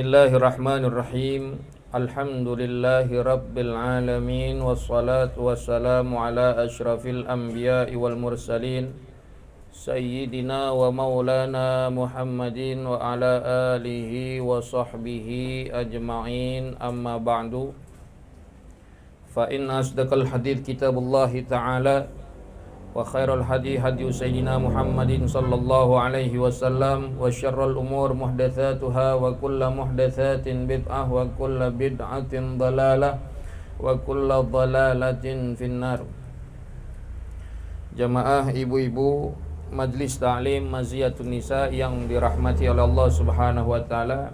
Bismillahirrahmanirrahim. Alhamdulillahi rabbil alamin. Wassalatu wassalamu ala asyrafil anbiya'i wal mursalin Sayyidina wa maulana Muhammadin wa ala alihi wa sahbihi ajma'in. Amma ba'du. Fa inna asdaqal hadith kitabullahi ta'ala wa khairal hadi hadi sayyidina Muhammadin sallallahu alaihi wasallam wa syarrul umur muhdatsatuha wa kullu muhdatsatin bid'ah wa kullu bid'atin dhalalah wa kullu dhalalatin finnar. Jamaah ibu-ibu Majlis Ta'lim Maziyatun Nisa yang dirahmati oleh Allah Subhanahu wa taala,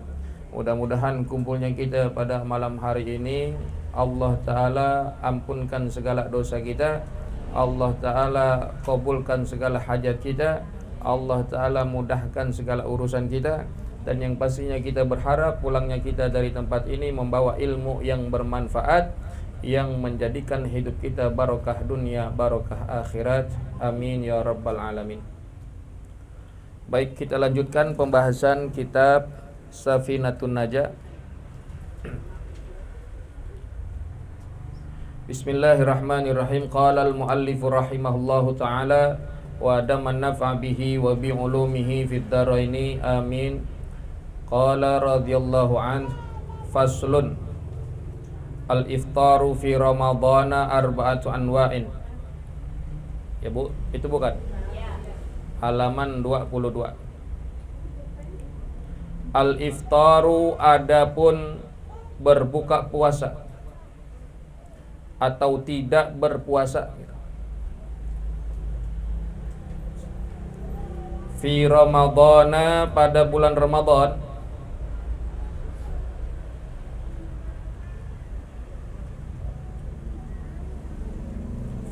mudah-mudahan kumpulnya kita pada malam hari ini Allah taala ampunkan segala dosa kita, Allah Ta'ala kabulkan segala hajat kita, Allah Ta'ala mudahkan segala urusan kita, dan yang pastinya kita berharap pulangnya kita dari tempat ini membawa ilmu yang bermanfaat, yang menjadikan hidup kita barokah dunia, barokah akhirat. Amin ya rabbal alamin. Baik, kita lanjutkan pembahasan kitab Safinatun Najah. Bismillahirrahmanirrahim. Qala al-muallifu rahimahullahu ta'ala wa adaman naf'a bihi wa bi'ulumihi fid dharaini amin. Qala radhiyallahu an faslun al-iftaru fi ramadhana arba'atu anwa'in. Ya Bu, itu bukan? Halaman 22. Al-iftaru adapun berbuka puasa atau tidak berpuasa fi ramadhana pada bulan Ramadan,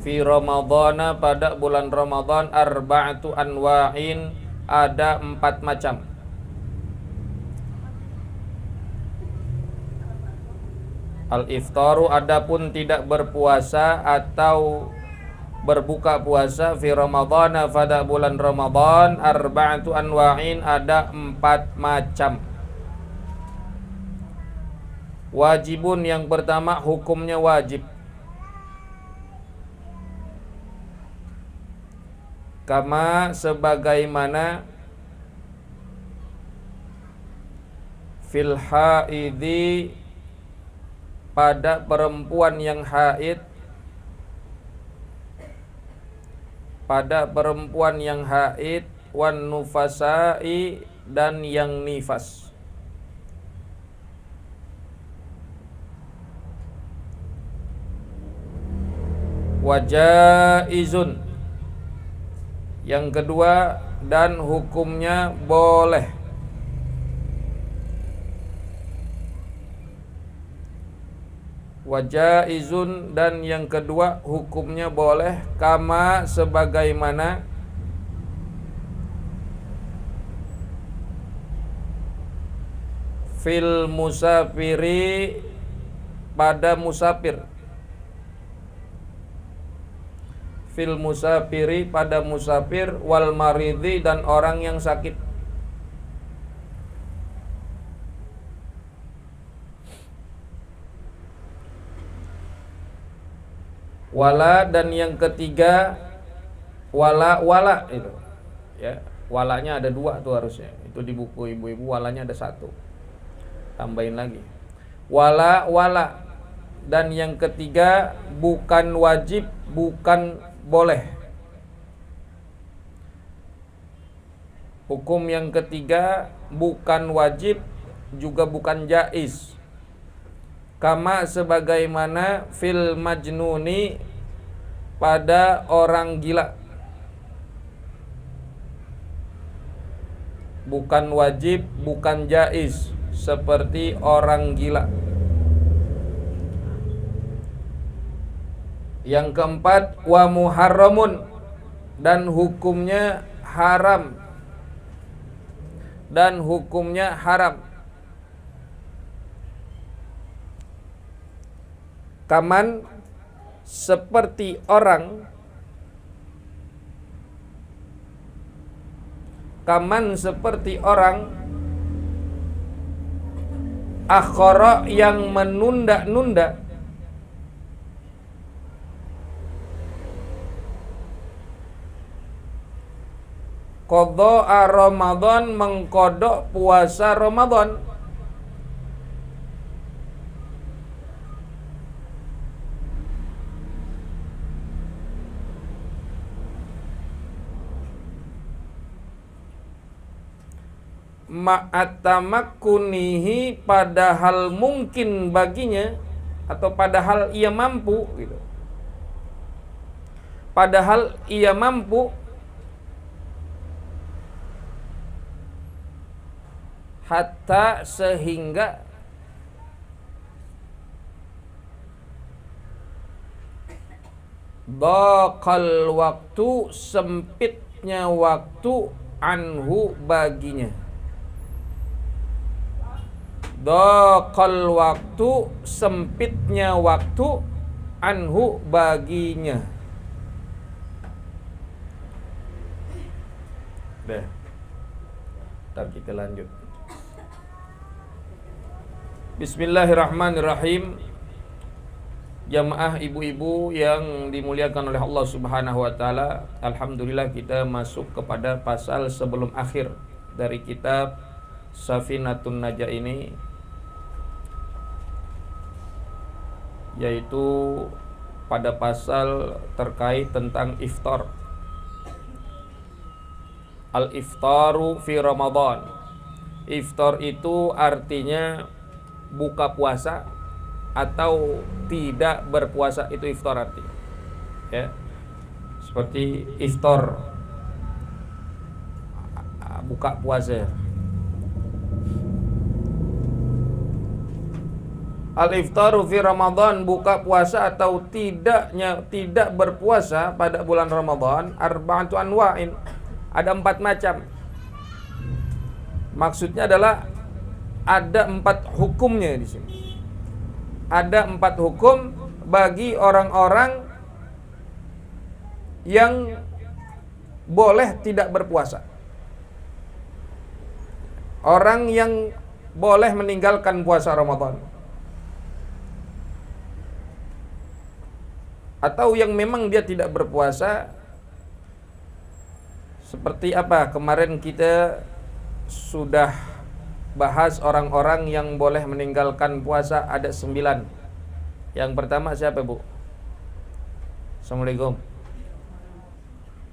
fi ramadhana pada bulan Ramadan arba'atu anwa'in, ada 4 macam. Al-iftaru adapun tidak berpuasa atau berbuka puasa fi ramadhana pada bulan Ramadan arba'atu anwa'in, ada 4 macam. Wajibun yang pertama hukumnya wajib, kama sebagaimana fil haidhi pada perempuan yang haid, pada perempuan yang haid, wan nufasai dan yang nifas. Wajaizun yang kedua, dan hukumnya boleh. Wajaizun dan yang kedua hukumnya boleh, kama sebagaimana fil musafiri pada musafir, fil musafiri pada musafir, wal maridhi dan orang yang sakit. Wala dan yang ketiga wala itu ya, walanya ada 2 tuh harusnya, itu di buku ibu-ibu walanya ada 1, tambahin lagi wala dan yang ketiga bukan wajib, bukan boleh. Hukum yang ketiga bukan wajib juga bukan jaiz, kama sebagaimana fil majnuni pada orang gila, bukan wajib, bukan jaiz seperti orang gila. Yang keempat wa muharramun dan hukumnya haram, dan hukumnya haram. Kaman seperti orang, kaman seperti orang akhara yang menunda-nunda, qadha Ramadan mengkodok puasa Ramadan. Ma'atamakkunihi, padahal mungkin baginya atau padahal ia mampu gitu. Padahal ia mampu hatta sehingga daqal waktu, sempitnya waktu, anhu baginya. Daqal waktu, sempitnya waktu, anhu baginya. Dah. Ntar kita lanjut. Bismillahirrahmanirrahim. Jamaah ibu-ibu yang dimuliakan oleh Allah Subhanahu wa taala, alhamdulillah kita masuk kepada pasal sebelum akhir dari kitab Safinatun Najah ini, yaitu pada pasal terkait tentang iftar. Al-iftaru fi Ramadan. Iftar itu artinya buka puasa atau tidak berpuasa, itu iftar artinya. Ya. Seperti iftar buka puasa. Al-iftaru fi Ramadan, buka puasa atau tidak berpuasa pada bulan Ramadan, arba'atu anwa'in, ada 4 macam. Maksudnya adalah ada 4 hukumnya di sini. Ada 4 hukum bagi orang-orang yang boleh tidak berpuasa. Orang yang boleh meninggalkan puasa Ramadan, atau yang memang dia tidak berpuasa. Seperti apa? Kemarin kita sudah bahas orang-orang yang boleh meninggalkan puasa, ada 9. Yang pertama siapa, Bu? Assalamualaikum.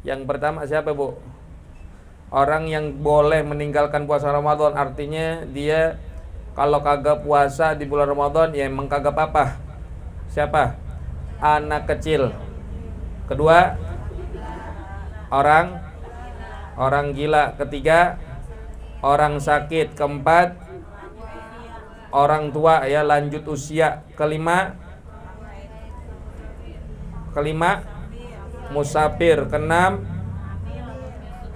Yang pertama siapa, Bu? Orang yang boleh meninggalkan puasa Ramadan, artinya dia kalau kagak puasa di bulan Ramadan ya emang kagak apa-apa. Siapa? Anak kecil. Kedua, orang gila. Ketiga, orang sakit. Keempat, orang tua ya, lanjut usia. Kelima, musafir. Keenam,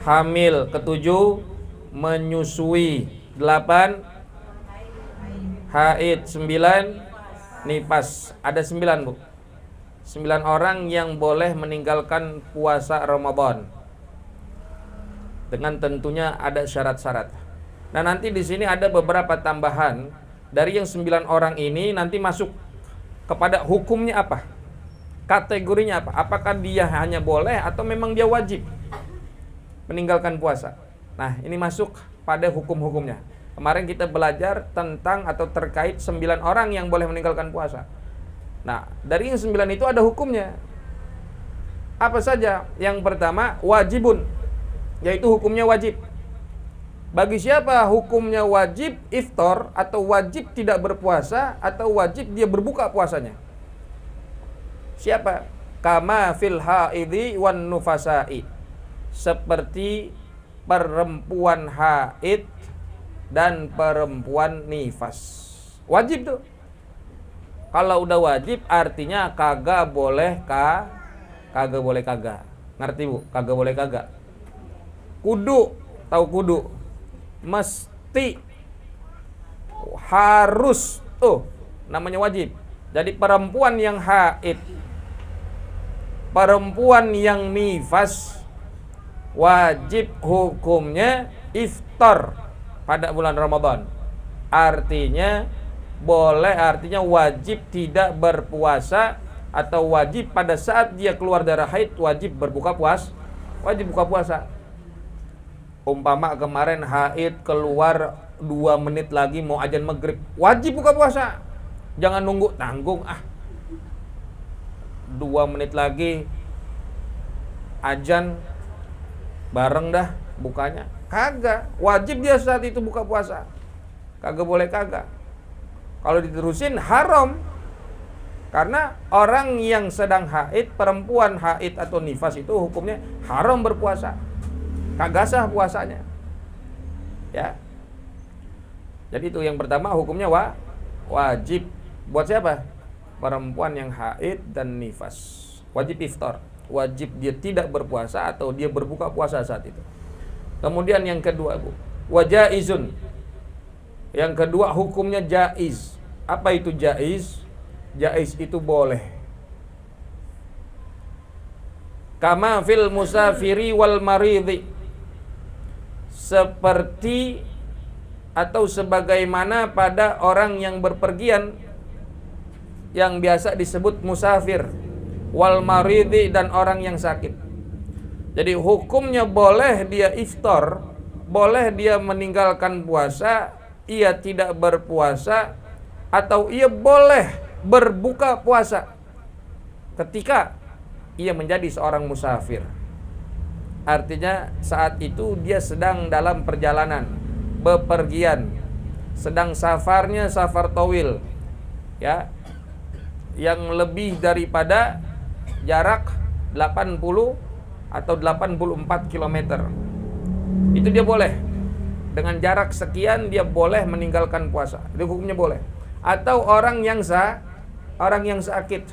hamil. Ketujuh, menyusui. 8, haid. 9, nifas. Ada 9, Bu. 9 orang yang boleh meninggalkan puasa Ramadan. Dengan tentunya ada syarat-syarat. Nah, nanti di sini ada beberapa tambahan dari yang 9 orang ini, nanti masuk kepada hukumnya apa? Kategorinya apa? Apakah dia hanya boleh atau memang dia wajib meninggalkan puasa? Nah, ini masuk pada hukum-hukumnya. Kemarin kita belajar tentang atau terkait 9 orang yang boleh meninggalkan puasa. Nah, dari yang 9 itu ada hukumnya. Apa saja? Yang pertama, wajibun, yaitu hukumnya wajib. Bagi siapa hukumnya wajib iftar, atau wajib tidak berpuasa, atau wajib dia berbuka puasanya? Siapa? Kama fil haidhi wan nufasai, seperti perempuan haid dan perempuan nifas. Wajib tuh. Kalau udah wajib artinya kagak boleh kagak. Ngerti, Bu? Kagak boleh kagak. Kudu, tahu kudu? Mesti, harus, tuh namanya wajib. Jadi perempuan yang haid, perempuan yang nifas, wajib hukumnya iftar pada bulan Ramadan. Artinya boleh artinya wajib tidak berpuasa, atau wajib pada saat dia keluar darah haid wajib berbuka puasa, wajib buka puasa. Umpama kemarin haid keluar 2 menit lagi mau azan maghrib, wajib buka puasa. Jangan nunggu tanggung 2 menit lagi azan bareng dah bukanya. Kagak, wajib dia saat itu buka puasa. Kagak boleh kagak. Kalau diterusin haram. Karena orang yang sedang haid, perempuan haid atau nifas itu hukumnya haram berpuasa. Kagak sah puasanya. Ya. Jadi itu yang pertama hukumnya wajib. Buat siapa? Perempuan yang haid dan nifas. Wajib iftar. Wajib dia tidak berpuasa atau dia berbuka puasa saat itu. Kemudian yang kedua, Bu, wajaizun. Yang kedua hukumnya jaiz. Apa itu jaiz? Jaiz itu boleh. Kama fil musafiri wal maridhi. Seperti atau sebagaimana pada orang yang berpergian yang biasa disebut musafir, wal maridhi, dan orang yang sakit. Jadi hukumnya boleh dia iftar, boleh dia meninggalkan puasa, ia tidak berpuasa, atau ia boleh berbuka puasa ketika ia menjadi seorang musafir. Artinya saat itu dia sedang dalam perjalanan, bepergian, sedang safarnya safar tawil, ya, yang lebih daripada jarak 80 atau 84 km. Itu dia boleh. Dengan jarak sekian dia boleh meninggalkan puasa. Itu hukumnya boleh. Atau orang yang sakit.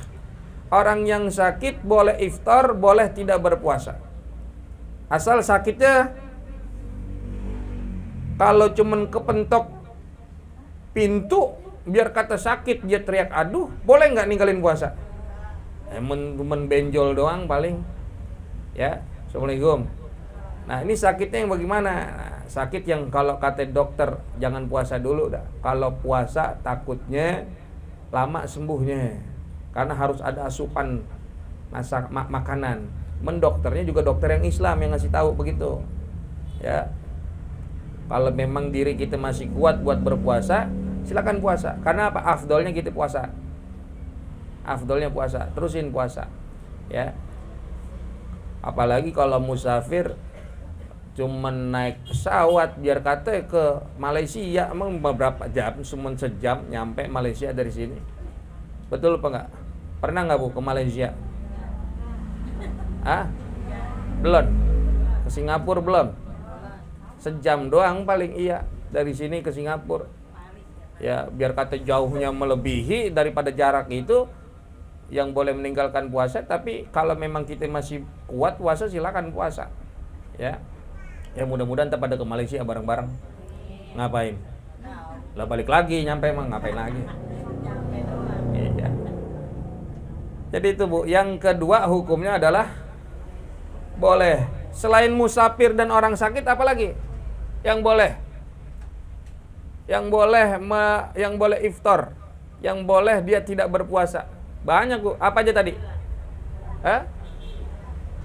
Orang yang sakit boleh iftar, boleh tidak berpuasa. Asal sakitnya kalau cuman kepentok pintu biar kata sakit dia teriak aduh, boleh nggak ninggalin puasa? Benjol doang paling. Ya, Assalamualaikum. Nah, ini sakitnya yang bagaimana? Nah, sakit yang kalau kata dokter jangan puasa dulu dah. Kalau puasa takutnya lama sembuhnya. Karena harus ada asupan makanan. Dokternya juga dokter yang Islam yang ngasih tahu begitu. Ya. Kalau memang diri kita masih kuat buat berpuasa, silakan puasa. Karena apa? Afdolnya kita puasa. Afdolnya puasa, terusin puasa. Ya. Apalagi kalau musafir cuman naik pesawat biar kata ke Malaysia, emang beberapa jam, cuma sejam nyampe Malaysia dari sini. Betul apa enggak? Pernah nggak Bu ke Malaysia? Belum. Ke Singapura belum? Sejam doang paling iya dari sini ke Singapura. Ya, biar kata jauhnya melebihi daripada jarak itu yang boleh meninggalkan puasa, tapi kalau memang kita masih kuat puasa silakan puasa. Ya. Ya mudah-mudahan kita pada ke Malaysia bareng-bareng. Ngapain? Lah balik lagi nyampe emang ngapain lagi? Iya. Jadi itu Bu, yang kedua hukumnya adalah boleh. Selain musafir dan orang sakit apa lagi? Yang boleh. Yang boleh iftar. Yang boleh dia tidak berpuasa. Banyak Bu, apa aja tadi?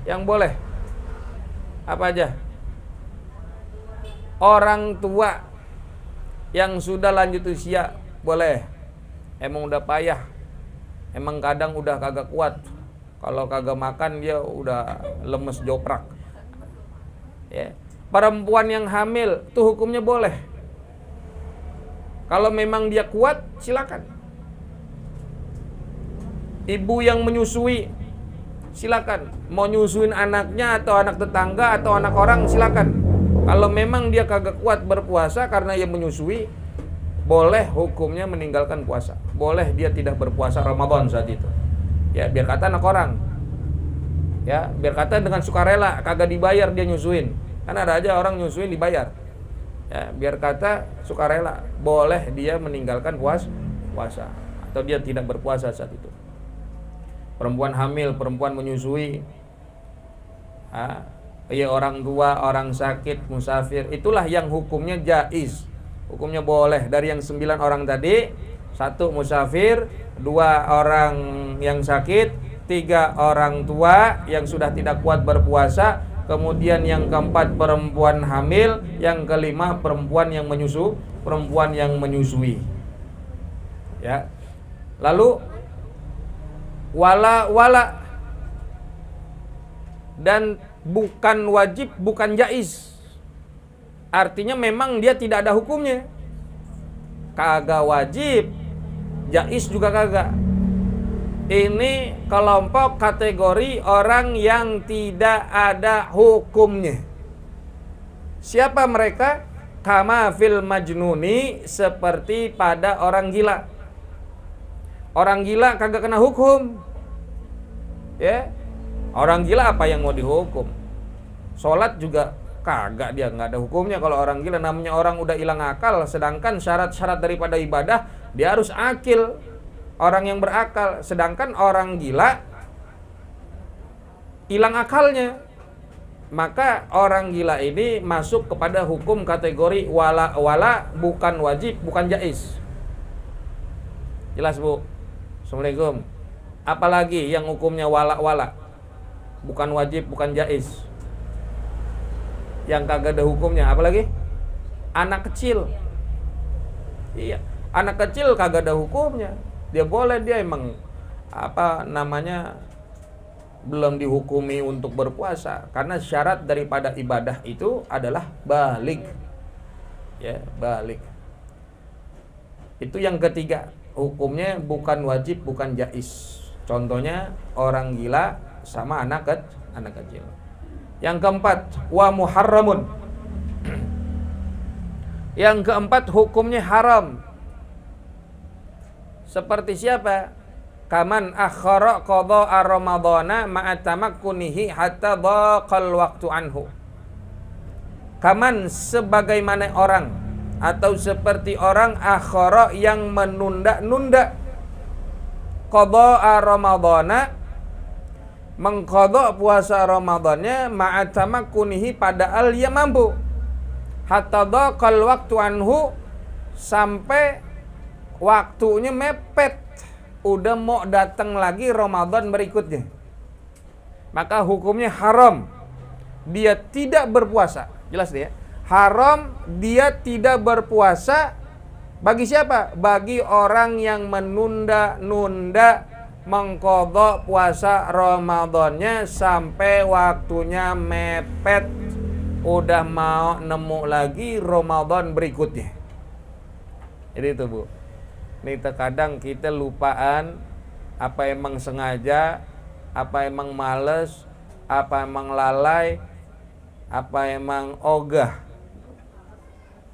Yang boleh. Apa aja? Orang tua yang sudah lanjut usia boleh. Emang udah payah. Emang kadang udah kagak kuat. Kalau kagak makan dia udah lemes joprak. Ya. Perempuan yang hamil tuh hukumnya boleh. Kalau memang dia kuat silakan. Ibu yang menyusui silakan. Mau nyusuin anaknya atau anak tetangga atau anak orang silakan. Kalau memang dia kagak kuat berpuasa karena ia menyusui, boleh hukumnya meninggalkan puasa. Boleh dia tidak berpuasa Ramadan saat itu. Ya, biar kata anak orang. Ya, biar kata dengan sukarela, kagak dibayar dia nyusuin. Kan ada aja orang nyusuin dibayar. Ya, biar kata sukarela, boleh dia meninggalkan puasa atau dia tidak berpuasa saat itu. Perempuan hamil, perempuan menyusui, ya orang tua, orang sakit, musafir, itulah yang hukumnya jaiz. Hukumnya boleh. Dari yang 9 orang tadi, 1 musafir, 2 orang yang sakit, 3 orang tua yang sudah tidak kuat berpuasa, kemudian yang keempat perempuan hamil, yang kelima perempuan yang menyusui. Ya. Lalu wala dan bukan wajib, bukan jaiz. Artinya memang dia tidak ada hukumnya. Kagak wajib, jaiz juga kagak. Ini kelompok kategori orang yang tidak ada hukumnya. Siapa mereka? Kama fil majnuni, seperti pada orang gila. Orang gila kagak kena hukum. Ya. Orang gila apa yang mau dihukum? Sholat juga kagak, dia nggak ada hukumnya kalau orang gila. Namanya orang udah hilang akal, sedangkan syarat-syarat daripada ibadah dia harus akil, orang yang berakal. Sedangkan orang gila hilang akalnya, maka orang gila ini masuk kepada hukum kategori wala, bukan wajib, bukan jaiz. Jelas, Bu? Assalamualaikum. Apalagi yang hukumnya wala, bukan wajib, bukan jaiz, yang kagak ada hukumnya? Apalagi anak kecil. Iya, anak kecil kagak ada hukumnya. Dia boleh, dia emang belum dihukumi untuk berpuasa, karena syarat daripada ibadah itu adalah balik. Ya, balik. Itu yang ketiga, hukumnya bukan wajib, bukan jaiz. Contohnya orang gila sama anak kecil. Yang keempat, wa muharramun. Yang keempat, hukumnya haram. Seperti siapa? Kaman akhara qadha'a ramadhana ma'a tamakkunihi hatta dhaqal waqtu anhu. Kaman, sebagaimana orang, atau seperti orang akhara yang menunda-nunda, qadha'a ramadhana, mengqadha puasa Ramadannya, ma'atamakkunihi, padahal dia mampu, hatta dhaqal waqtu anhu, sampai waktunya mepet, udah mau datang lagi Ramadan berikutnya, maka hukumnya haram, dia tidak berpuasa. Jelas dia, haram dia tidak berpuasa. Bagi siapa? Bagi orang yang menunda-nunda mengqadha puasa Ramadannya sampai waktunya mepet, udah mau nemu lagi Ramadan berikutnya. Jadi itu, Bu. Ini terkadang kita lupaan, apa emang sengaja, apa emang males, apa emang lalai, apa emang ogah.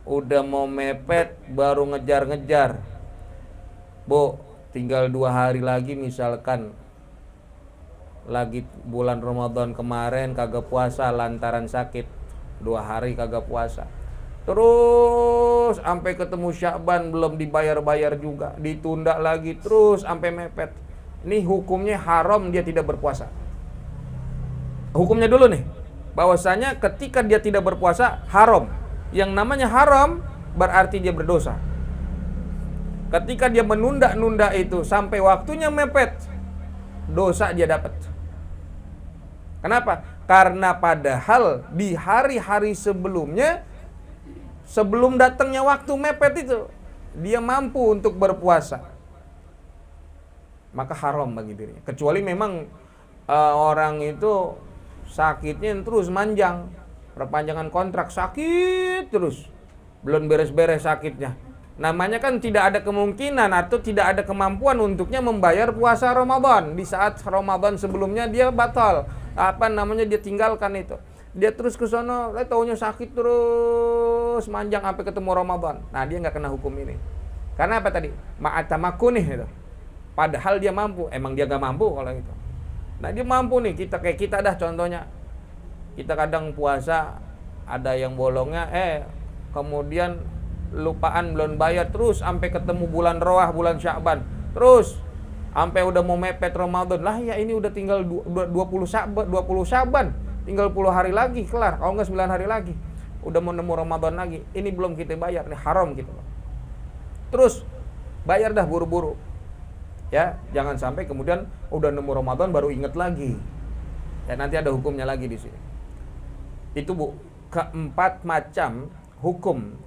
Udah mau mepet baru ngejar-ngejar. Bu, tinggal 2 hari lagi, misalkan lagi bulan Ramadan kemarin kagak puasa lantaran sakit, 2 hari kagak puasa, terus sampai ketemu Sya'ban belum dibayar-bayar juga, ditunda lagi, terus sampai mepet. Ini hukumnya haram, dia tidak berpuasa. Hukumnya dulu nih, bahwasanya ketika dia tidak berpuasa haram. Yang namanya haram berarti dia berdosa. Ketika dia menunda-nunda itu sampai waktunya mepet, dosa dia dapat. Kenapa? Karena padahal di hari-hari sebelumnya, sebelum datangnya waktu mepet itu, dia mampu untuk berpuasa. Maka haram bagi dirinya. Kecuali memang orang itu sakitnya terus manjang, perpanjangan kontrak, sakit terus, belum beres-beres sakitnya. Namanya kan tidak ada kemungkinan atau tidak ada kemampuan untuknya membayar puasa Ramadan. Di saat Ramadan sebelumnya dia batal, dia tinggalkan itu. Dia terus ke sono, taunya sakit terus manjang sampai ketemu Ramadan. Nah, dia nggak kena hukum ini. Karena apa tadi? Ma'atamakunih itu. Padahal dia mampu, emang dia nggak mampu kalau itu. Nah, dia mampu nih, kayak kita dah contohnya. Kita kadang puasa ada yang bolongnya, kemudian lupaan belum bayar, terus sampai ketemu bulan Roah, bulan Sya'ban, terus sampai udah mau mepet Ramadan. Lah ya, ini udah tinggal 20 Sya'ban, tinggal 10 hari lagi kelar, kalau enggak 9 hari lagi udah mau nemu Ramadan lagi. Ini belum kita bayar, nih haram gitu. Terus bayar dah buru-buru. Ya, jangan sampai kemudian udah nemu Ramadan baru inget lagi. Ya, nanti ada hukumnya lagi di sini. Itu Bu, keempat macam hukum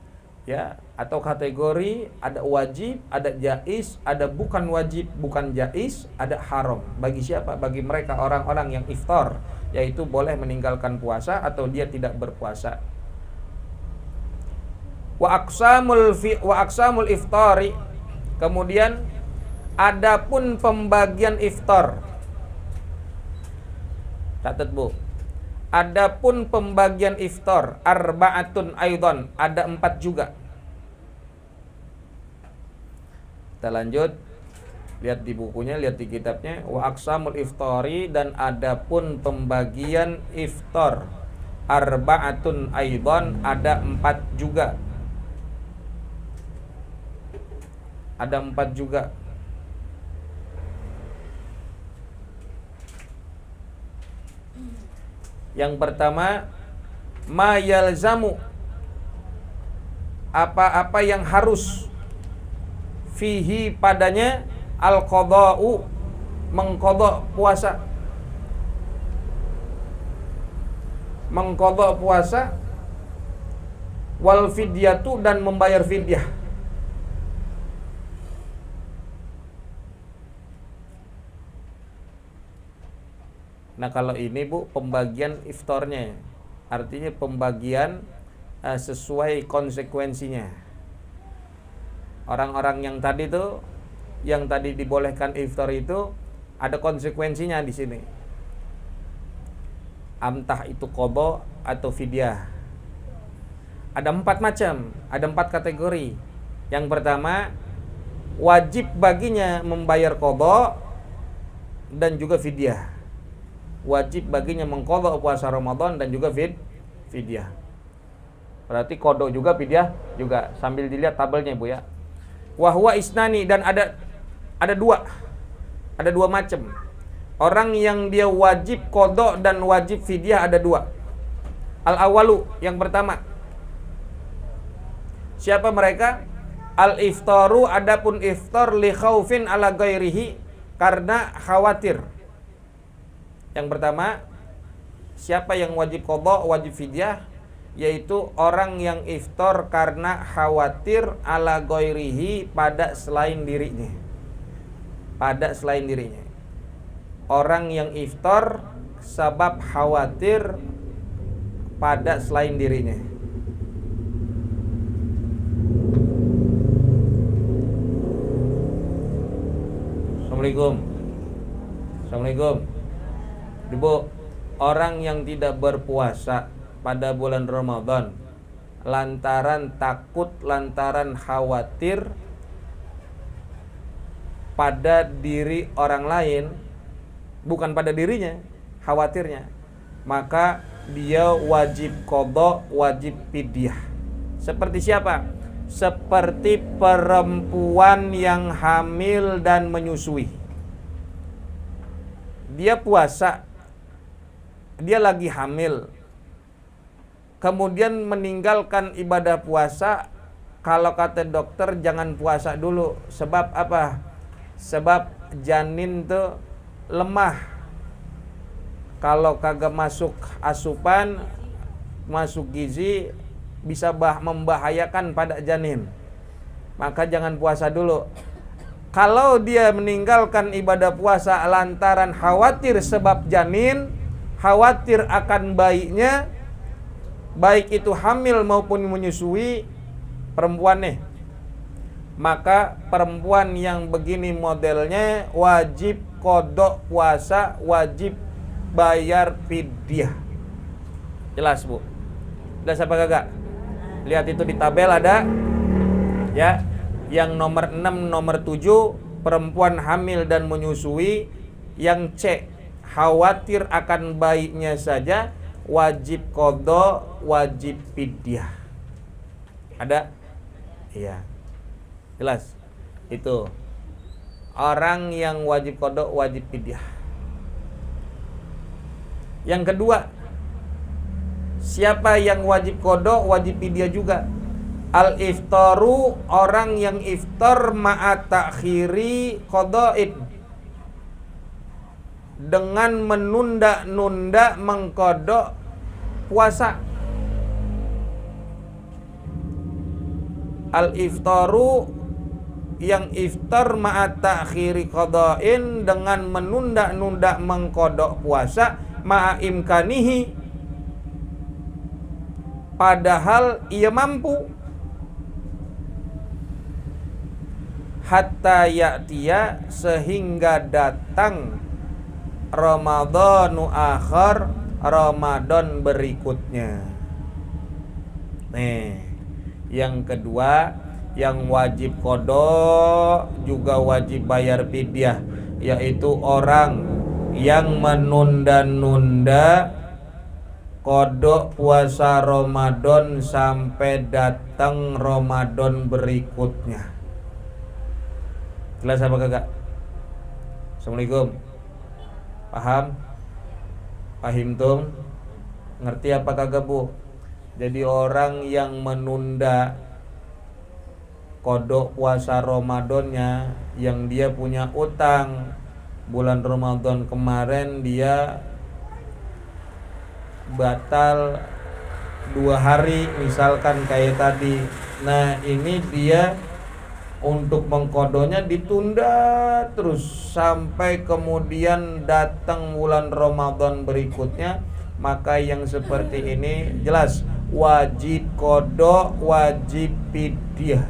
ya atau kategori, ada wajib, ada jaiz, ada bukan wajib, bukan jaiz, ada haram. Bagi siapa? Bagi mereka orang-orang yang iftar, yaitu boleh meninggalkan puasa atau dia tidak berpuasa. Wa aqsamul iftari. Kemudian adapun pembagian iftar. Catat Bu. Adapun pembagian iftar arba'atun aidan, ada 4 juga. Kita lanjut. Lihat di bukunya, lihat di kitabnya. Wa aqsamul iftari, dan adapun pembagian iftar arba'atun aidan, ada 4 juga. Ada 4 juga. Yang pertama, ma yalzamu, apa-apa yang harus, fihi padanya, al-qada'u, mengqada' puasa. Mengqada' puasa, wal fidyatu, dan membayar fidyah. Nah kalau ini Bu, pembagian iftarnya, artinya pembagian sesuai konsekuensinya. Orang-orang yang tadi tuh, yang tadi dibolehkan iftar itu ada konsekuensinya di sini. Entah itu qadha atau fidyah. Ada 4 macam, ada 4 kategori. Yang pertama, wajib baginya membayar qadha dan juga fidyah. Wajib baginya mengqadha puasa Ramadan dan juga fidyah. Berarti qadha juga, fidyah juga. Sambil dilihat tabelnya Bu ya. Wa huwa isnani, dan ada 2. Ada 2 macam. Orang yang dia wajib qadha dan wajib fidyah ada 2. Al-awalu, yang pertama. Siapa mereka? Al-iftaru, adapun iftar li khaufin ala ghairihi, karena khawatir. Yang pertama, siapa yang wajib qadha, wajib fidyah? Yaitu orang yang iftar karena khawatir ala ghairihi, pada selain dirinya. Pada selain dirinya. Orang yang iftar sebab khawatir pada selain dirinya. Assalamualaikum. Assalamualaikum. Ibu, orang yang tidak berpuasa pada bulan Ramadan lantaran takut, lantaran khawatir pada diri orang lain, bukan pada dirinya, khawatirnya, maka dia wajib qadha, wajib fidyah. Seperti siapa? Seperti perempuan yang hamil dan menyusui. Dia puasa, dia lagi hamil, kemudian meninggalkan ibadah puasa. Kalau kata dokter jangan puasa dulu. Sebab apa? Sebab janin tuh lemah. Kalau kagak masuk asupan, masuk gizi, bisa membahayakan pada janin. Maka jangan puasa dulu. Kalau dia meninggalkan ibadah puasa lantaran khawatir sebab janin, khawatir akan bayinya, baik itu hamil maupun menyusui, perempuan nih, maka perempuan yang begini modelnya wajib qadha puasa, wajib bayar fidyah. Jelas Bu? Jelas apa kagak? Lihat itu di tabel ada ya, yang nomor 6, nomor 7 perempuan hamil dan menyusui. Yang C, khawatir akan bayinya saja, wajib qadha, wajib fidyah. Ada? Iya. Jelas? Itu orang yang wajib qadha, wajib fidyah. Yang kedua, siapa yang wajib qadha, wajib fidyah juga? Al-iftaru, orang yang iftar ma'a ta'khiri qada'in, dengan menunda-nunda mengkodok puasa. Al-iftaru, yang iftar ma'a ta'khiri qada'in, dengan menunda-nunda mengkodok puasa, ma'a imkanihi, padahal ia mampu, hatta ya'tiya, sehingga datang Ramadhanu akhar, Ramadan berikutnya. Nih, yang kedua, yang wajib qada juga wajib bayar fidyah, yaitu orang yang menunda-nunda qada puasa Ramadan sampai datang Ramadan berikutnya. Jelas apa kagak? Assalamualaikum. Paham? Pahimtum? Ngerti apa kagak, Bu? Jadi orang yang menunda kodok puasa Ramadannya, yang dia punya utang bulan Ramadan kemarin, dia batal 2 hari misalkan kayak tadi. Nah, ini dia untuk mengkodonya ditunda terus sampai kemudian datang bulan Ramadan berikutnya. Maka yang seperti ini jelas wajib kodok, wajib fidyah.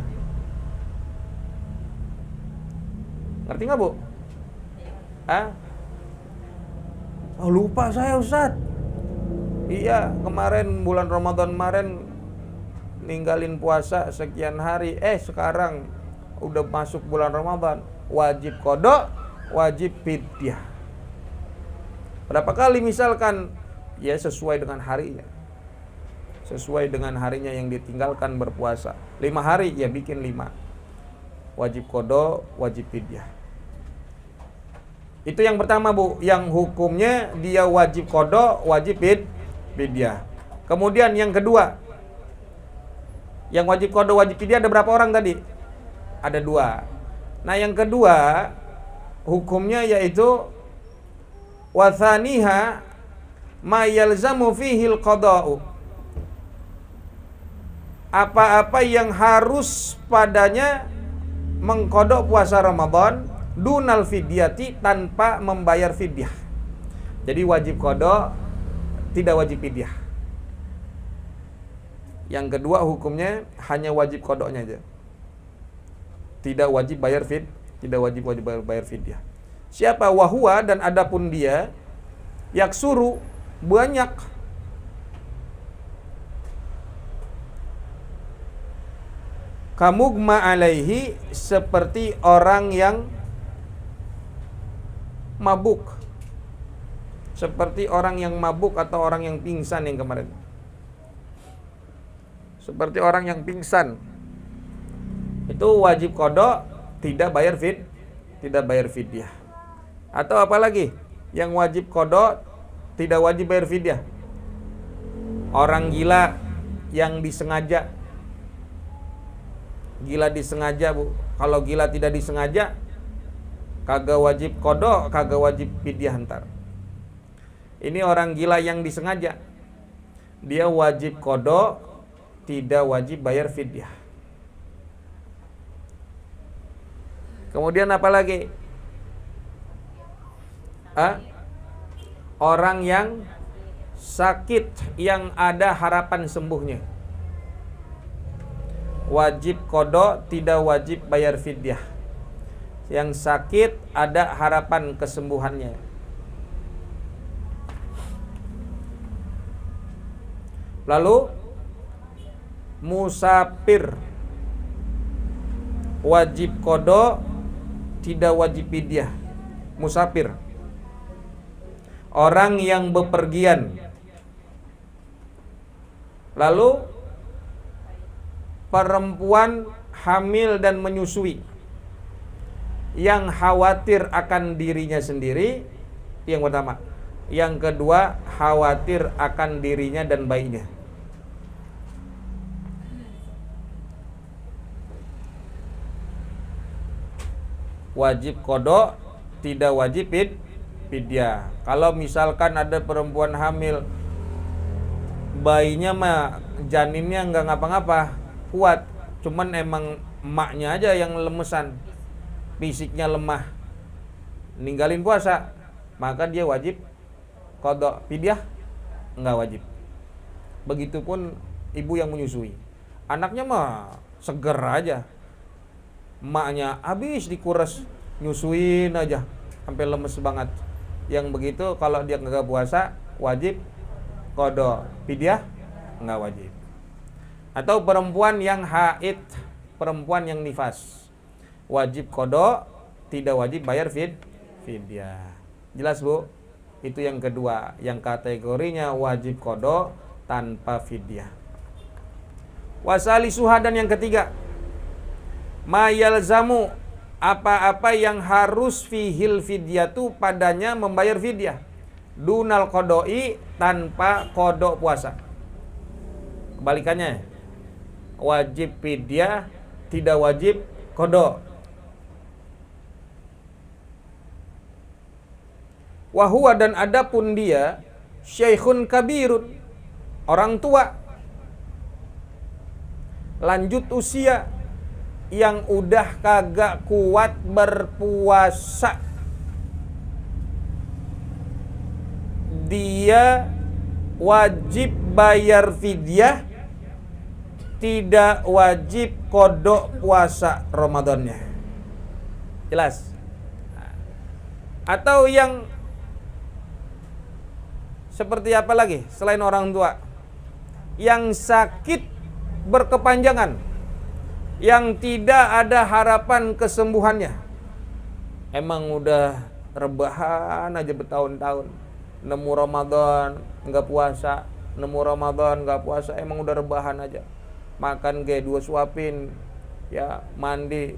Ngerti nggak, Bu? Oh, lupa saya, Ustaz. Iya, kemarin bulan Ramadan kemarin ninggalin puasa sekian hari. Sekarang udah masuk bulan Ramadan, wajib kodok, wajib fidyah. Berapa kali misalkan? Ya sesuai dengan harinya. Sesuai dengan harinya yang ditinggalkan berpuasa. 5 hari, ya bikin 5. Wajib kodok, wajib fidyah. Itu yang pertama, Bu, yang hukumnya dia wajib kodok, wajib fidyah. Kemudian yang kedua, yang wajib kodok, wajib fidyah ada berapa orang tadi? Ada 2. Nah, yang kedua hukumnya yaitu wathaniha ma yalzamu fihil qada'u, apa-apa yang harus padanya mengkodok puasa Ramadan dunal fidyati, tanpa membayar fidyah. Jadi wajib kodok, tidak wajib fidyah. Yang kedua hukumnya hanya wajib kodoknya aja, tidak wajib bayar bayar fidyah. Siapa? Wahua, dan adapun dia yaksuru, banyak, kamugma alaihi, seperti orang yang mabuk, seperti orang yang mabuk atau orang yang pingsan yang kemarin. Seperti orang yang pingsan, itu wajib kodok, tidak bayar fidyah. Atau apalagi yang wajib kodok, tidak wajib bayar fidyah? Orang gila yang disengaja. Gila disengaja, Bu. Kalau gila tidak disengaja, kagak wajib kodok, kagak wajib fidyah ntar. Ini orang gila yang disengaja, dia wajib kodok, tidak wajib bayar fidyah. Kemudian apa lagi? Orang yang sakit, yang ada harapan sembuhnya, wajib kodok, tidak wajib bayar fidyah. Yang sakit ada harapan kesembuhannya. Lalu musafir, wajib kodok, tidak wajib fidyah. Musafir, orang yang bepergian. Lalu perempuan hamil dan menyusui, yang khawatir akan dirinya sendiri, yang pertama. Yang kedua, khawatir akan dirinya dan bayinya. wajib kodok, tidak wajib fidyah. Kalau misalkan ada perempuan hamil, bayinya mah janinnya nggak ngapa-ngapa, kuat, cuman emang emaknya aja yang lemesan, fisiknya lemah, ninggalin puasa, maka dia wajib kodok. Fidyah nggak wajib. Begitupun ibu yang menyusui, anaknya mah seger aja, emaknya habis dikuras, nyusuin aja sampai lemes banget. Yang begitu kalau dia nggak puasa wajib kodok, fidyah nggak wajib. Atau perempuan yang haid, perempuan yang nifas, wajib kodok, tidak wajib bayar fidyah. Jelas Bu? Itu yang kedua, yang kategorinya wajib kodok tanpa fidyah. Wasali suhadan yang ketiga, mayalzamu, apa-apa yang harus fihil fidyatu, padanya membayar fidyah, dunal kodoi, tanpa kodok puasa. Kebalikannya, wajib fidyah, tidak wajib kodok. Wahuwa, dan adapun dia syekhun kabirun, orang tua, lanjut usia, yang udah kagak kuat berpuasa, dia wajib bayar fidyah, tidak wajib kodok puasa Ramadannya. Jelas? Atau yang seperti apa lagi selain orang tua? Yang sakit berkepanjangan, yang tidak ada harapan kesembuhannya, emang udah rebahan aja bertahun-tahun, nemu Ramadan nggak puasa, nemu Ramadan nggak puasa, emang udah rebahan aja, makan G2 suapin, ya mandi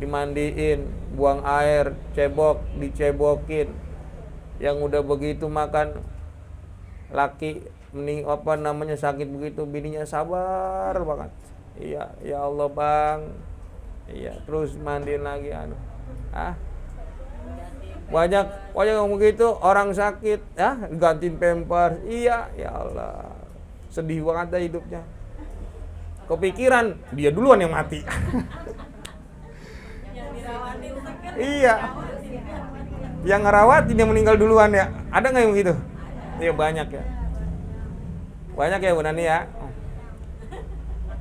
dimandiin, buang air, cebok dicebokin, yang udah begitu makan, laki sakit begitu, bininya sabar banget, iya ya Allah bang, iya terus mandiin lagi, banyak ngomong gitu, orang sakit gantiin pampers, iya ya Allah, sedih banget dah hidupnya, kepikiran dia duluan yang mati. Iya, yang ngerawatin yang meninggal duluan ya, ada nggak yang begitu? Iya banyak ya Bu Nani ya.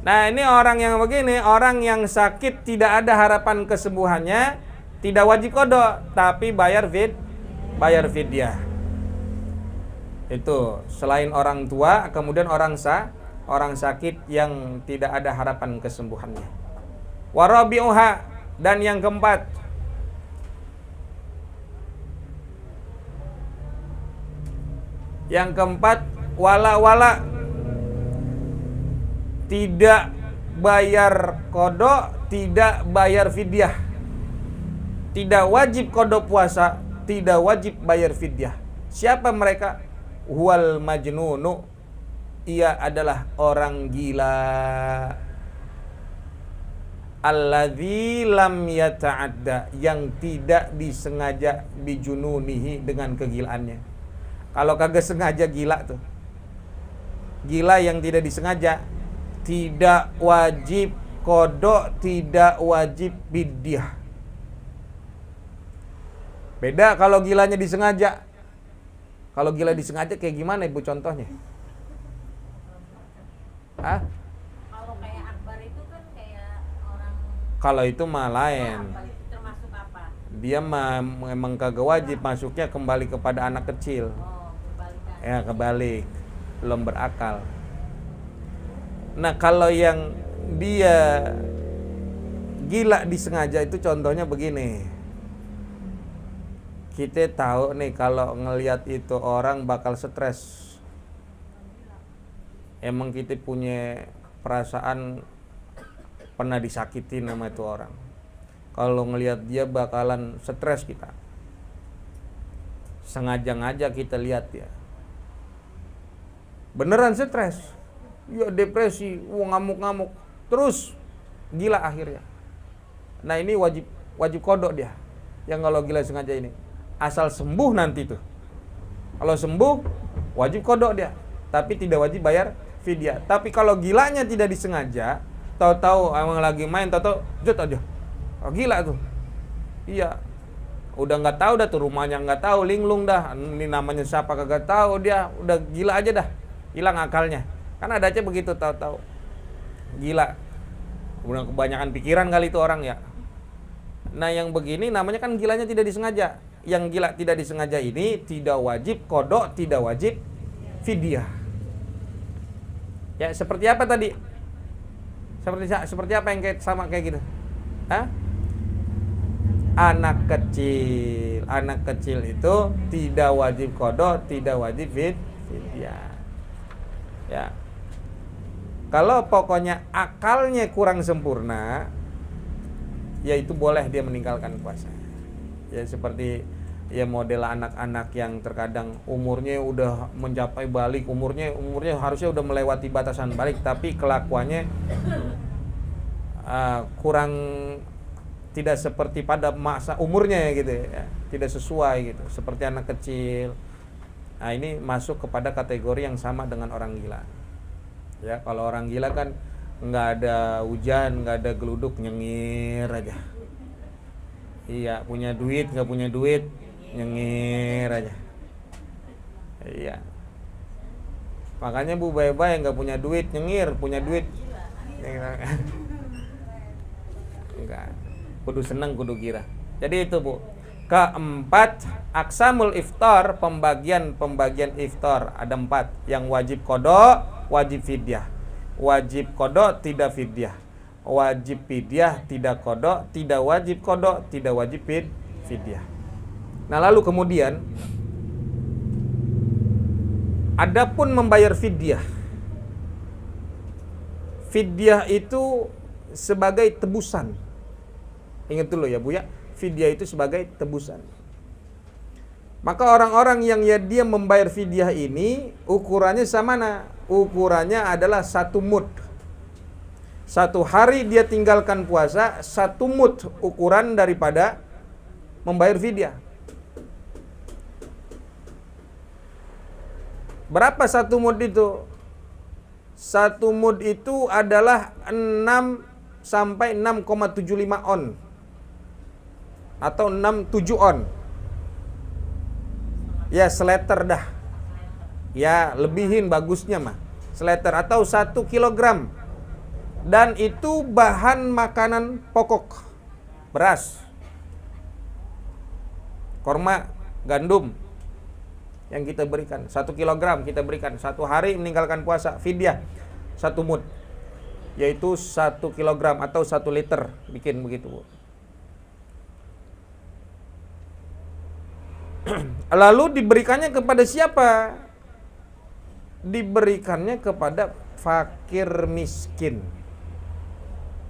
Nah ini orang yang begini, orang yang sakit tidak ada harapan kesembuhannya, tidak wajib kodok, tapi bayar fidyah. Itu selain orang tua, kemudian orang sakit yang tidak ada harapan kesembuhannya. Warabi'uha, dan yang keempat, wala tidak bayar kodok, tidak bayar fidyah, tidak wajib kodok puasa, tidak wajib bayar fidyah. Siapa mereka? Huwal majnunu, ia adalah orang gila, alladzi lam yata'adda, yang tidak disengaja bijununihi, dengan kegilaannya. Kalau kagak sengaja gila tuh, gila yang tidak disengaja, tidak wajib kodok, tidak wajib fidyah. Beda kalau gilanya disengaja. Kalau gila disengaja kayak gimana Ibu contohnya? Kalau kayak Akbar itu kan kayak orang. Kalau itu mah lain. Itu termasuk apa? Dia memang kagak wajib, masuknya kembali kepada anak kecil. Kebalikan. Ya kebalik, belum berakal. Nah kalau yang dia gila disengaja itu contohnya begini. Kita tahu nih kalau ngelihat itu orang bakal stres. Emang kita punya perasaan pernah disakitin sama itu orang. Kalau ngelihat dia bakalan stres kita. Sengaja-ngaja kita lihat ya. Beneran stres. Ya depresi, ngamuk-ngamuk, terus gila akhirnya. Nah ini wajib wajib kodok dia. Yang kalau gila sengaja ini. Asal sembuh nanti tuh. Kalau sembuh, wajib kodok dia. Tapi tidak wajib bayar fidyah. Tapi kalau gilanya tidak disengaja, tahu-tahu emang lagi main, tahu-tahu jut aja. Oh, gila tuh. Iya. Udah nggak tahu dah tuh, rumahnya nggak tahu, linglung dah. Ini namanya siapa kagak tahu dia. Udah gila aja dah. Hilang akalnya. Kan ada aja begitu tahu-tahu. Gila. Udah kebanyakan pikiran kali itu orang ya. Nah yang begini namanya kan gilanya tidak disengaja. Yang gila tidak disengaja ini tidak wajib kodok, tidak wajib fidyah. Ya seperti apa tadi? Seperti apa yang sama kayak gitu? Hah? Anak kecil itu tidak wajib kodok, tidak wajib fidyah. Ya. Kalau pokoknya akalnya kurang sempurna, ya itu boleh dia meninggalkan puasa. Ya seperti ya model anak-anak yang terkadang umurnya udah mencapai balik, umurnya harusnya udah melewati batasan balik, tapi kelakuannya kurang tidak seperti pada masa umurnya ya gitu ya, tidak sesuai gitu, seperti anak kecil. Nah ini masuk kepada kategori yang sama dengan orang gila. Ya kalau orang gila kan nggak ada hujan, nggak ada geluduk, nyengir aja. Iya, punya duit, nggak punya duit, nyengir aja. Iya. Makanya Bu Bye-bye nggak punya duit, nyengir, punya duit. Enggak. Kudu seneng, kudu gira. Jadi itu Bu. Keempat, aqsamul iftar, pembagian iftar ada 4. Yang wajib qada, wajib fidyah. Wajib qada, tidak fidyah. Wajib fidyah, tidak qada, tidak wajib qada, tidak wajib fidyah. Nah, lalu kemudian adapun membayar fidyah. Fidyah itu sebagai tebusan. Ingat dulu ya Bu ya. Fidyah itu sebagai tebusan. Maka orang-orang yang ya dia membayar fidyah ini ukurannya sama mana? Ukurannya adalah 1 mud. 1 hari dia tinggalkan puasa, 1 mud ukuran daripada membayar fidyah. Berapa 1 mud itu? 1 mud itu adalah 6 sampai 6,75 on. Atau 67 on. Ya seleter dah. Ya lebihin bagusnya mah. Seleter atau 1 kilogram. Dan itu bahan makanan pokok. Beras, korma, gandum yang kita berikan. 1 kilogram kita berikan. 1 hari meninggalkan puasa. Fidyah 1 mud. Yaitu 1 kilogram atau 1 liter. Bikin begitu Bu. Lalu diberikannya kepada siapa? Diberikannya kepada fakir miskin.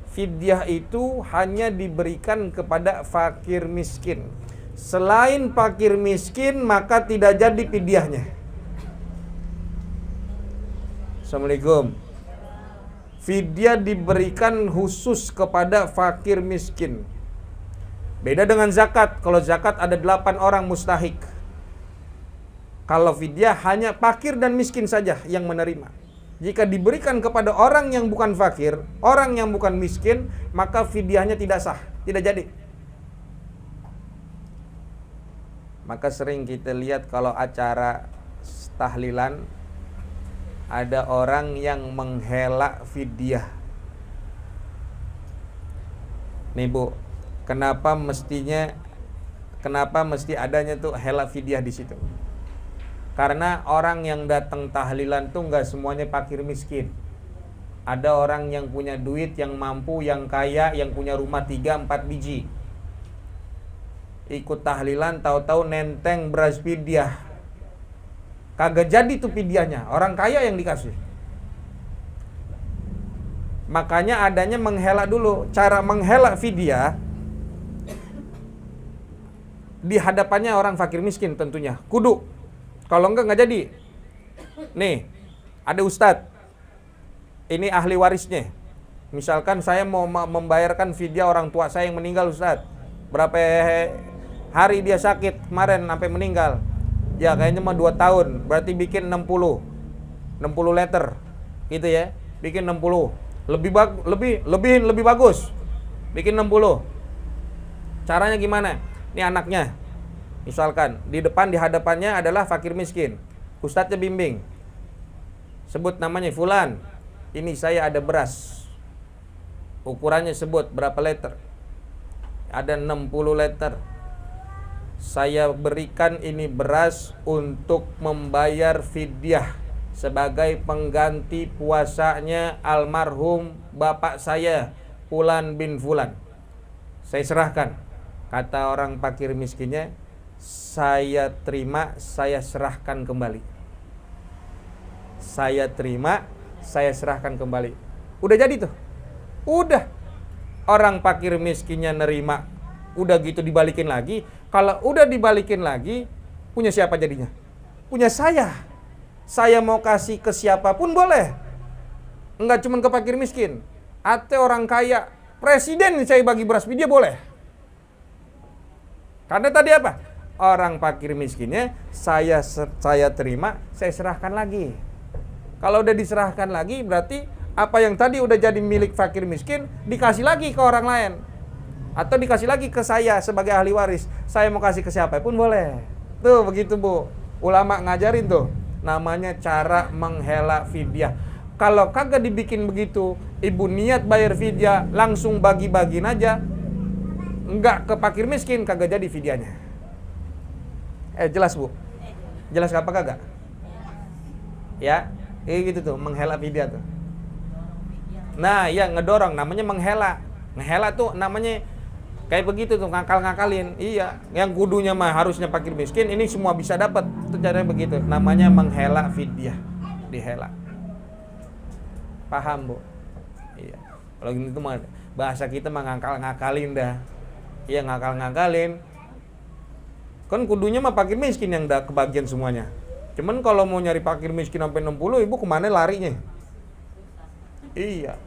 Fidyah itu hanya diberikan kepada fakir miskin. Selain fakir miskin maka tidak jadi fidyahnya. Assalamualaikum. Fidyah diberikan khusus kepada fakir miskin. Beda dengan zakat. Kalau zakat ada 8 orang mustahik. Kalau fidyah hanya fakir dan miskin saja yang menerima. Jika diberikan kepada orang yang bukan fakir, orang yang bukan miskin, maka fidyahnya tidak sah, tidak jadi. Maka sering kita lihat kalau acara tahlilan ada orang yang menghela fidyah. Nih Bu, kenapa mesti adanya tuh hela fidyah di situ? Karena orang yang datang tahlilan tuh nggak semuanya fakir miskin. Ada orang yang punya duit, yang mampu, yang kaya, yang punya rumah 3-4 biji. Ikut tahlilan tahu-tahu nenteng beras fidyah. Kagak jadi tuh fidyahnya, orang kaya yang dikasih. Makanya adanya menghela dulu. Cara menghela fidyah di hadapannya orang fakir miskin tentunya. Kudu. Kalau enggak jadi. Nih, ada ustadz. Ini ahli warisnya. Misalkan saya mau membayarkan fidyah orang tua saya yang meninggal ustadz. Berapa hari dia sakit kemarin sampai meninggal? Ya kayaknya mah 2 tahun. Berarti bikin 60 liter. Gitu ya. Bikin 60. Lebih bagus. Bikin 60. Caranya gimana? Ini anaknya. Misalkan di hadapannya adalah fakir miskin. Ustadznya bimbing. Sebut namanya fulan. Ini saya ada beras. Ukurannya sebut berapa liter? Ada 60 liter. Saya berikan ini beras untuk membayar fidyah sebagai pengganti puasanya almarhum bapak saya Fulan bin Fulan. Saya serahkan. Kata orang fakir miskinnya, saya terima, saya serahkan kembali. Saya terima, saya serahkan kembali. Udah jadi tuh. Udah. Orang fakir miskinnya nerima, udah gitu dibalikin lagi. Kalau udah dibalikin lagi, punya siapa jadinya? Punya saya. Saya mau kasih ke siapapun boleh. Enggak cuma ke fakir miskin. Atau orang kaya, presiden saya bagi beras dia boleh. Karena tadi apa? Orang fakir miskinnya saya terima, saya serahkan lagi. Kalau udah diserahkan lagi berarti apa yang tadi udah jadi milik fakir miskin dikasih lagi ke orang lain. Atau dikasih lagi ke saya sebagai ahli waris. Saya mau kasih ke siapapun boleh. Tuh begitu Bu. Ulama ngajarin tuh. Namanya cara menghela fidyah. Kalau kagak dibikin begitu, ibu niat bayar fidyah langsung bagi-bagiin aja. Enggak ke fakir miskin, kagak jadi fidyahnya. Jelas Bu? Jelas apa kagak? Ya, gitu tuh menghela fidyah tuh. Nah, ya ngedorong namanya menghela. Menghela tuh namanya kayak begitu tuh, ngakal-ngakalin. Iya, yang kudunya mah harusnya fakir miskin, ini semua bisa dapat. Itu caranya begitu. Namanya menghela fidyah. Dihela. Paham, Bu? Iya. Kalau gitu mah bahasa kita mah ngakal-ngakalin dah. Iya, ngakal-ngakalin. Kan kudunya mah fakir miskin yang udah kebagian semuanya. Cuman kalau mau nyari fakir miskin sampai 60, ibu kemana larinya? Iya,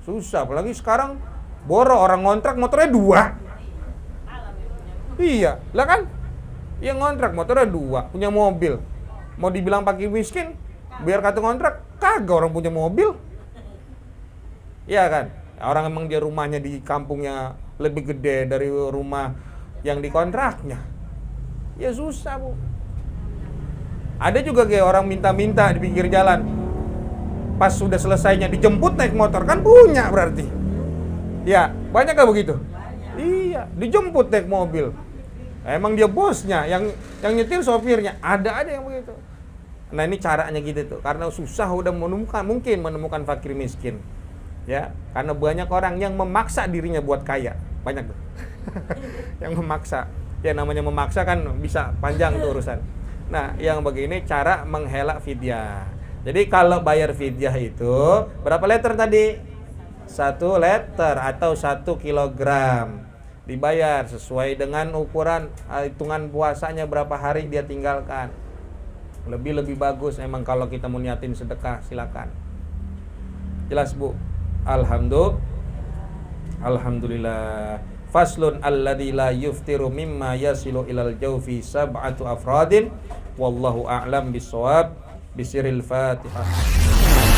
susah. Apalagi sekarang boro orang ngontrak motornya 2. Iya, lah kan? Yang ngontrak motornya 2, punya mobil. Mau dibilang fakir miskin, biar kata ngontrak, kagak orang punya mobil. Iya kan? Orang emang dia rumahnya di kampungnya lebih gede dari rumah yang dikontraknya. Ya susah, Bu. Ada juga kayak orang minta-minta di pinggir jalan. Pas sudah selesainya dijemput naik motor, kan punya berarti. Ya, banyak gak begitu? Iya, dijemput naik mobil. Emang dia bosnya, yang nyetir sopirnya. Ada yang begitu. Nah, ini caranya gitu tuh. Karena susah udah menemukan fakir miskin. Ya, karena banyak orang yang memaksa dirinya buat kaya. Banyak tuh. Yang memaksa. Ya namanya memaksa kan bisa panjang tuh urusan. Nah, yang begini cara menghela fidyah. Jadi kalau bayar fidyah itu berapa liter tadi? 1 liter atau 1 kilogram. Dibayar sesuai dengan ukuran hitungan puasanya berapa hari dia tinggalkan. Lebih bagus emang kalau kita mau niatin sedekah, silakan. Jelas, Bu? Alhamdulillah. Faslun alladzi la yuftiru mimma yasilu ilal jawfi sab'atu afradin wallahu a'lam bissawab. Bisiril Fatihah.